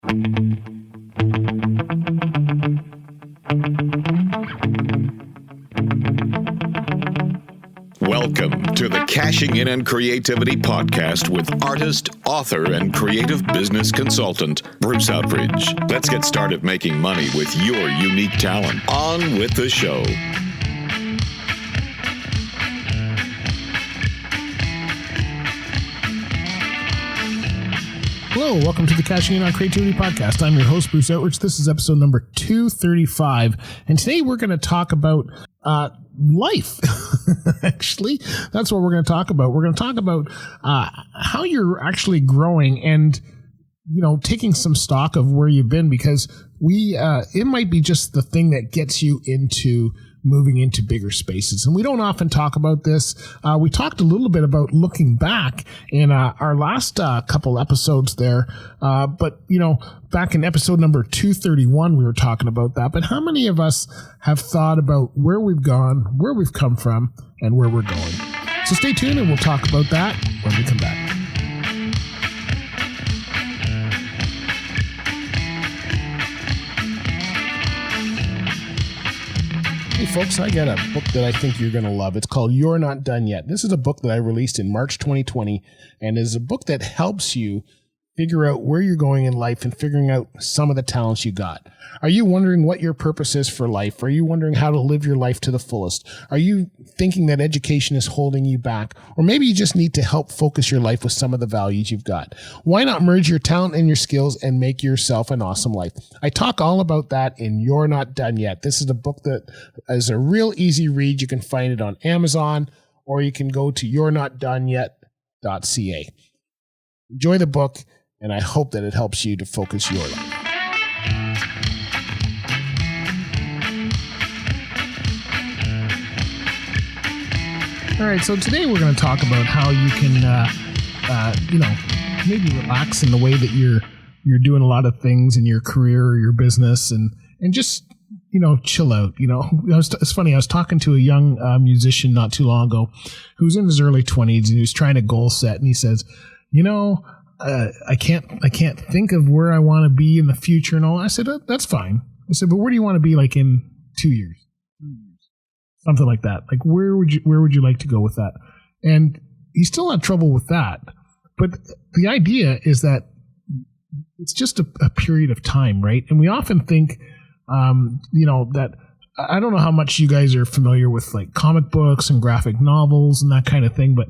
Welcome to the Cashing In on Creativity podcast with artist, author, and creative business consultant, Bruce Outridge. Let's get started making money with your unique talent. On with the show. Hello, welcome to the Cashing In on Creativity podcast. I'm your host, Bruce Outridge. This is episode number 235, and today we're going to talk about life. Actually, that's what we're going to talk about. We're going to talk about how you're actually growing and, taking some stock of where you've been, because it might be just the thing that gets you into moving into bigger spaces. And we don't often talk about this. We talked a little bit about looking back in our last couple episodes there. But back in episode number 231, we were talking about that. But how many of us have thought about where we've gone, where we've come from, and where we're going? So stay tuned and we'll talk about that when we come back. Hey folks, I got a book that I think you're going to love. It's called Youre Not Done Yet. This is a book that I released in March 2020, and is a book that helps you figure out where you're going in life and figuring out some of the talents you got. Are you wondering what your purpose is for life? Are you wondering how to live your life to the fullest? Are you thinking that education is holding you back? Or maybe you just need to help focus your life with some of the values you've got. Why not merge your talent and your skills and make yourself an awesome life? I talk all about that in Youre Not Done Yet. This is a book that is a real easy read. You can find it on Amazon, or you can go to yourenotdoneyet.ca. Enjoy the book, and I hope that it helps you to focus your life. All right, so today we're going to talk about how you can, maybe relax in the way that you're doing a lot of things in your career or your business, and just, chill out. It's funny. I was talking to a young musician not too long ago who's in his early 20s, and he was trying to goal set, and he says, I can't think of where I want to be in the future and all. I said, that's fine. I said, but where do you want to be like in 2 years? Something like that. Like, where would you like to go with that? And he still had trouble with that. But the idea is that it's just a period of time, right? And we often think, that I don't know how much you guys are familiar with like comic books and graphic novels and that kind of thing, but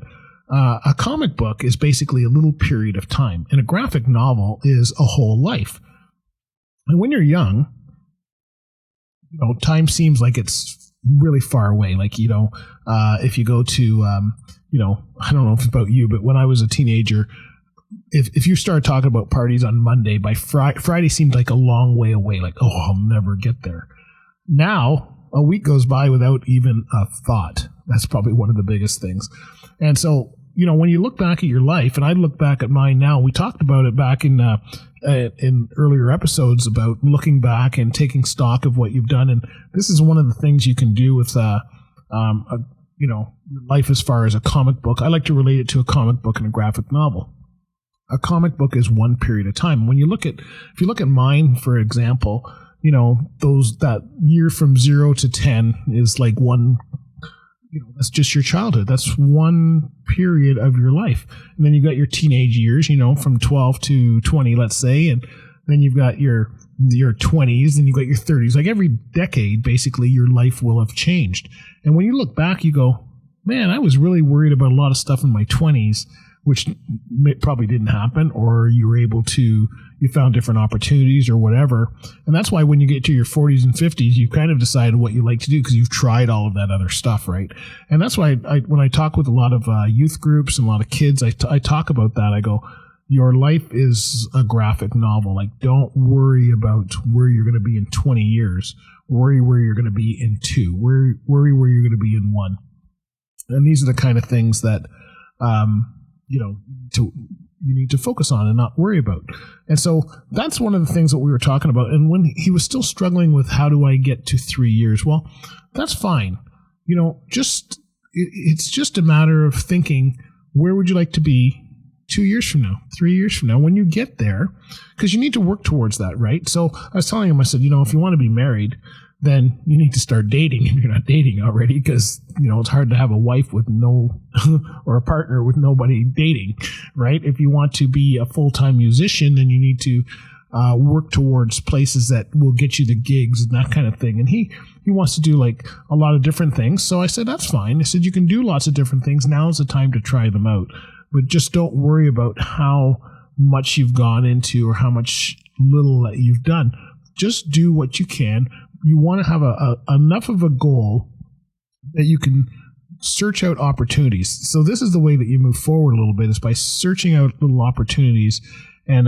a comic book is basically a little period of time, and a graphic novel is a whole life. And when you're young, time seems like it's really far away. Like, if you go to, I don't know if it's about you, but when I was a teenager, if you start talking about parties on Monday, by Friday seemed like a long way away. Like, oh, I'll never get there. Now, a week goes by without even a thought. That's probably one of the biggest things. And so, when you look back at your life, and I look back at mine now, we talked about it back in earlier episodes about looking back and taking stock of what you've done. And this is one of the things you can do with, your life as far as a comic book. I like to relate it to a comic book and a graphic novel. A comic book is one period of time. If you look at mine, for example, that year from 0 to 10 is like one. That's just your childhood. That's one period of your life. And then you've got your teenage years, from 12 to 20, let's say. And then you've got your 20s, and you've got your 30s. Like every decade, basically, your life will have changed. And when you look back, you go, man, I was really worried about a lot of stuff in my 20s, which probably didn't happen, or you found different opportunities or whatever. And that's why when you get to your 40s and 50s, you kind of decided what you like to do because you've tried all of that other stuff, right? And that's why when I talk with a lot of youth groups and a lot of kids, I talk about that. I go, your life is a graphic novel. Like, don't worry about where you're going to be in 20 years. Worry where you're going to be in 2. Worry where you're going to be in 1. And these are the kind of things that, you need to focus on and not worry about. And so that's one of the things that we were talking about. And when he was still struggling with how do I get to 3 years, well, that's fine. It's just a matter of thinking, where would you like to be 2 years from now, 3 years from now, when you get there, because you need to work towards that, right? So I was telling him, I said, if you want to be married, then you need to start dating if you're not dating already, because, it's hard to have a wife with no, or a partner with nobody dating, right? If you want to be a full-time musician, then you need to work towards places that will get you the gigs and that kind of thing. And he wants to do like a lot of different things. So I said, that's fine. I said, you can do lots of different things. Now's the time to try them out. But just don't worry about how much you've gone into or how much little that you've done. Just do what you can. You want to have enough of a goal that you can search out opportunities. So this is the way that you move forward a little bit, is by searching out little opportunities and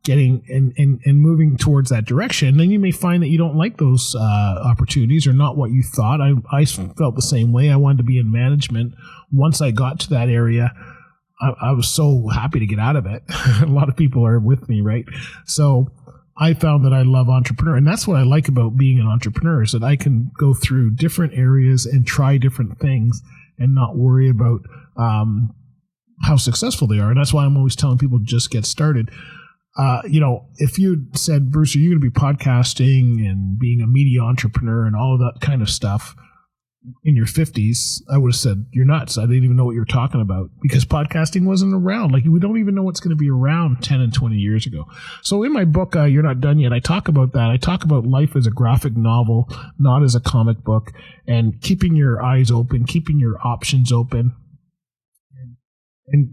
getting and moving towards that direction. Then you may find that you don't like those opportunities or not what you thought. I felt the same way. I wanted to be in management. Once I got to that area, I was so happy to get out of it. A lot of people are with me, right? So I found that I love entrepreneur. And that's what I like about being an entrepreneur, is that I can go through different areas and try different things and not worry about how successful they are. And that's why I'm always telling people, just get started. If you said, Bruce, are you going to be podcasting and being a media entrepreneur and all of that kind of stuff in your 50s, I would have said, you're nuts. I didn't even know what you were talking about, because podcasting wasn't around. Like, we don't even know what's going to be around 10 and 20 years ago. So in my book, You're Not Done Yet, I talk about that. I talk about life as a graphic novel, not as a comic book, and keeping your eyes open, keeping your options open, and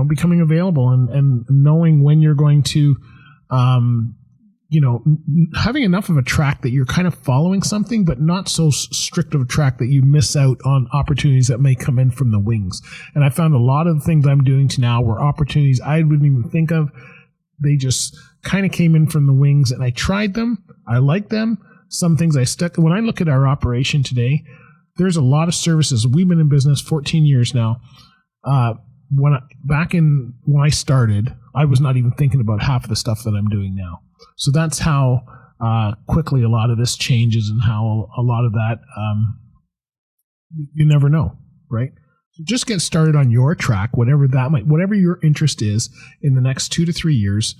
becoming available and knowing when you're going to, having enough of a track that you're kind of following something, but not so strict of a track that you miss out on opportunities that may come in from the wings. And I found a lot of the things I'm doing now were opportunities I wouldn't even think of. They just kind of came in from the wings, and I tried them. I liked them. Some things I stuck. When I look at our operation today, there's a lot of services. We've been in business 14 years now. When I started, I was not even thinking about half of the stuff that I'm doing now. So that's how quickly a lot of this changes, and how a lot of that you never know, right? So just get started on your track, whatever your interest is in the next 2 to 3 years.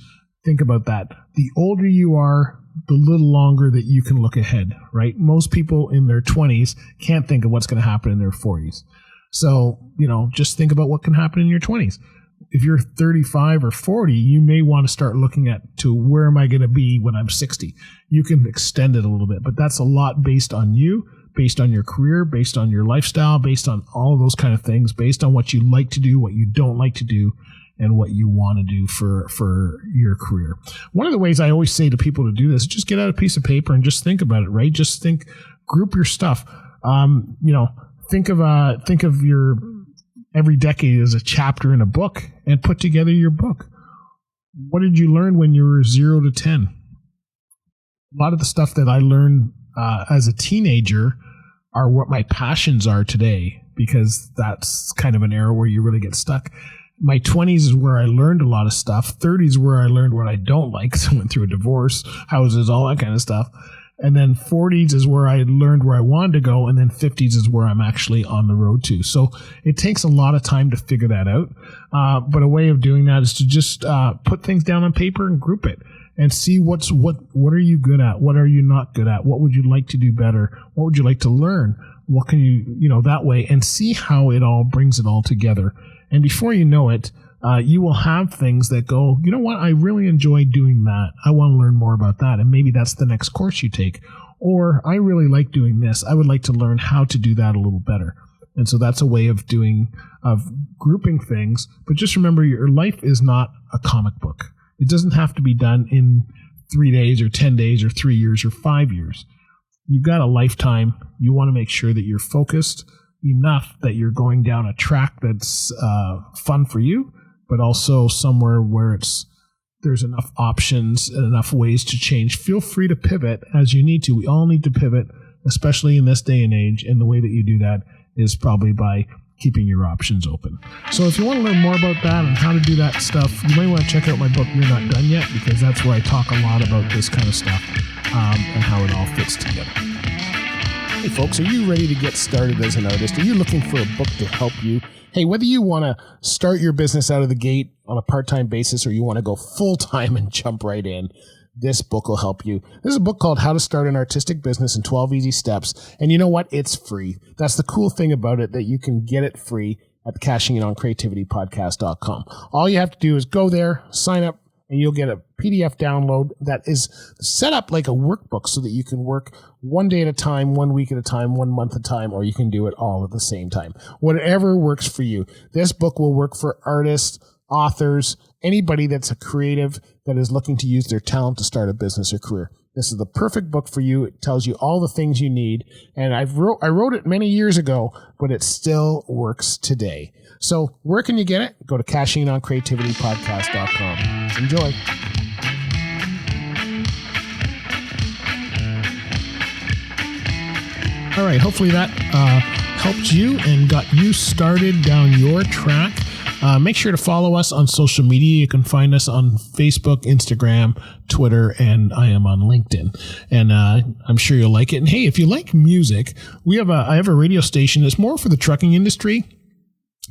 Think about that. The older you are, the little longer that you can look ahead, right? Most people in their 20s can't think of what's going to happen in their 40s. So, just think about what can happen in your 20s. If you're 35 or 40, you may want to start looking to where am I going to be when I'm 60? You can extend it a little bit, but that's a lot based on you, based on your career, based on your lifestyle, based on all of those kind of things, based on what you like to do, what you don't like to do, and what you want to do for your career. One of the ways I always say to people to do this is just get out a piece of paper and just think about it, right? Just group your stuff. Think of your every decade as a chapter in a book, and put together your book. What did you learn when you were 0 to 10? A lot of the stuff that I learned as a teenager are what my passions are today, because that's kind of an era where you really get stuck. My 20s is where I learned a lot of stuff. 30s is where I learned what I don't like. So I went through a divorce, houses, all that kind of stuff. And then 40s is where I learned where I wanted to go. And then 50s is where I'm actually on the road to. So it takes a lot of time to figure that out. But a way of doing that is to just put things down on paper and group it and see what are you good at? What are you not good at? What would you like to do better? What would you like to learn? What can you, that way, and see how it all brings it all together. And before you know it, you will have things that go, you know what, I really enjoy doing that. I want to learn more about that. And maybe that's the next course you take. Or I really like doing this. I would like to learn how to do that a little better. And so that's a way of grouping things. But just remember, your life is not a comic book. It doesn't have to be done in 3 days or 10 days or 3 years or 5 years. You've got a lifetime. You want to make sure that you're focused enough that you're going down a track that's fun for you, but also somewhere where there's enough options and enough ways to change. Feel free to pivot as you need to. We all need to pivot, especially in this day and age. And the way that you do that is probably by keeping your options open. So if you want to learn more about that and how to do that stuff, you may want to check out my book, You're Not Done Yet, because that's where I talk a lot about this kind of stuff and how it all fits together. Hey folks, are you ready to get started as an artist? Are you looking for a book to help you? Hey, whether you want to start your business out of the gate on a part-time basis or you want to go full-time and jump right in, this book will help you. This is a book called How to Start an Artistic Business in 12 Easy Steps. And you know what? It's free. That's the cool thing about it, that you can get it free at cashinginoncreativitypodcast.com. All you have to do is go there, sign up, and you'll get a PDF download that is set up like a workbook so that you can work one day at a time, 1 week at a time, 1 month at a time, or you can do it all at the same time. Whatever works for you. This book will work for artists, authors, anybody that's a creative that is looking to use their talent to start a business or career. This is the perfect book for you. It tells you all the things you need. And I wrote it many years ago, but it still works today. So where can you get it? Go to cashinginoncreativitypodcast.com. Enjoy. All right. Hopefully that helped you and got you started down your track. Make sure to follow us on social media. You can find us on Facebook, Instagram, Twitter, and I am on LinkedIn. And I'm sure you'll like it. And hey, if you like music, I have a radio station that's more for the trucking industry,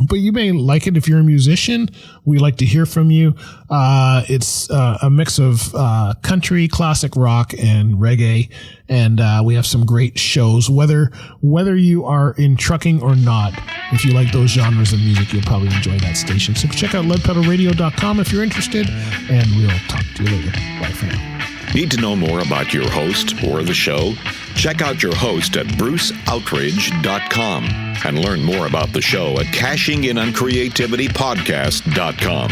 but you may like it if you're a musician. We like to hear from you. It's a mix of country, classic rock, and reggae. And we have some great shows, whether you are in trucking or not. If you like those genres of music, you'll probably enjoy that station. So check out leadpedalradio.com if you're interested, and we'll talk to you later. Bye for now. Need to know more about your host or the show? Check out your host at bruceoutridge.com and learn more about the show at cashinginoncreativitypodcast.com.